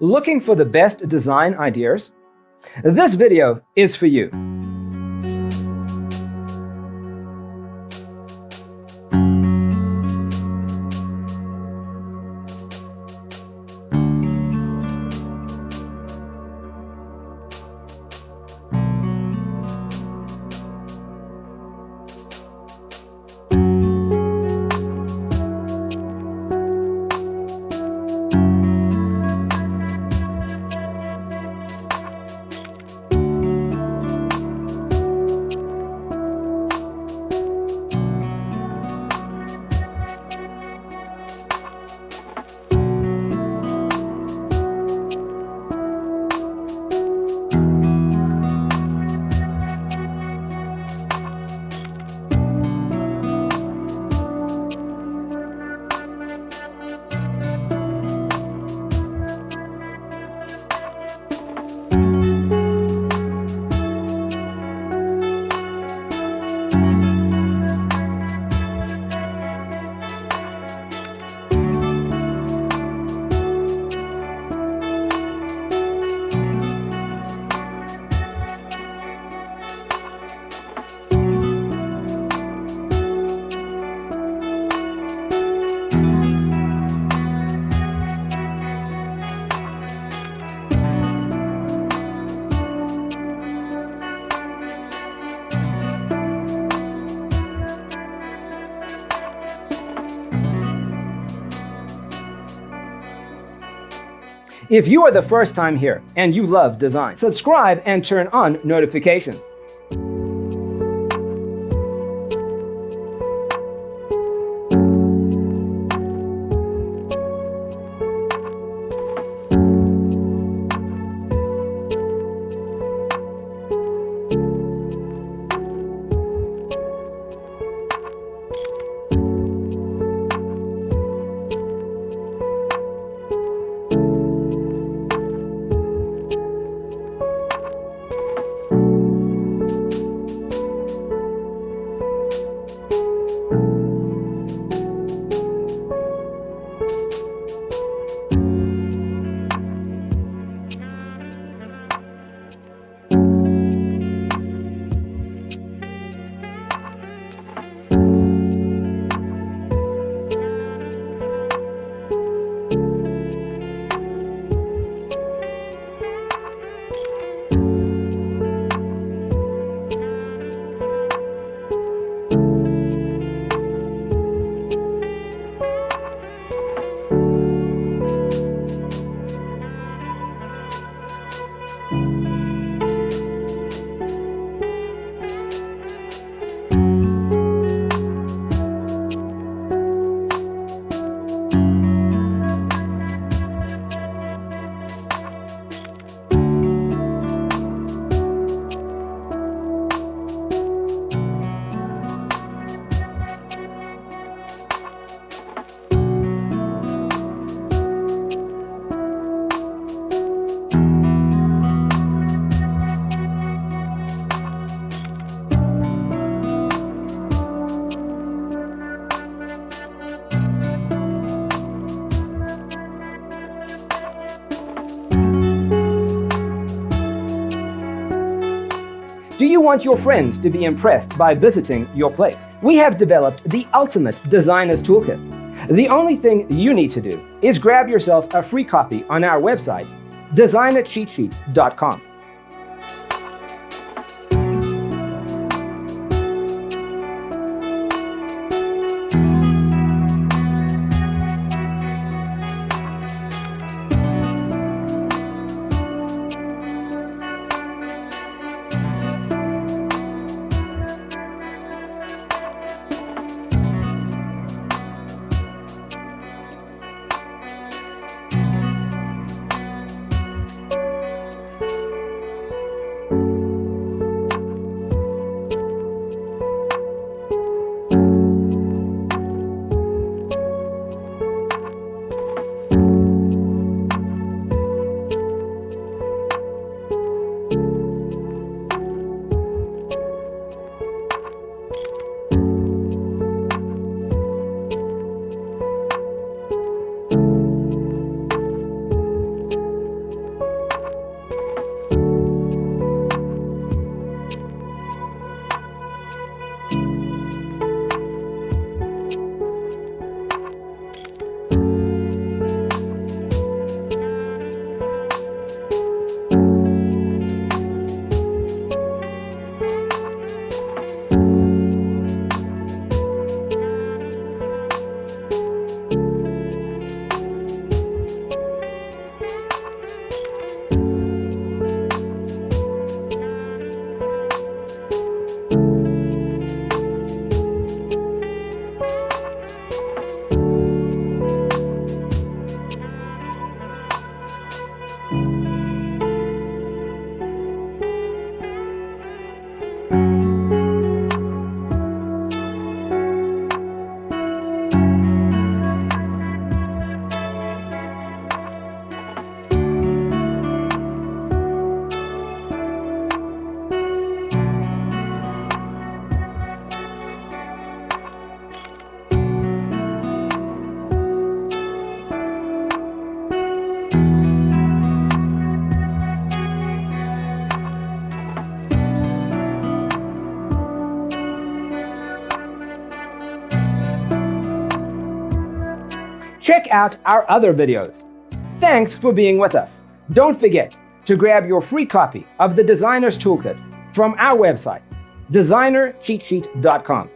Looking for the best design ideas? This video is for you. If you are the first time here and you love design, subscribe and turn on notifications. Do you want your friends to be impressed by visiting your place? We have developed the ultimate designer's toolkit. The only thing you need to do is grab yourself a free copy on our website, designercheatsheet.com. check out our other videos. Thanks for being with us. Don't forget to grab your free copy of the Designer's Toolkit from our website, designercheatsheet.com.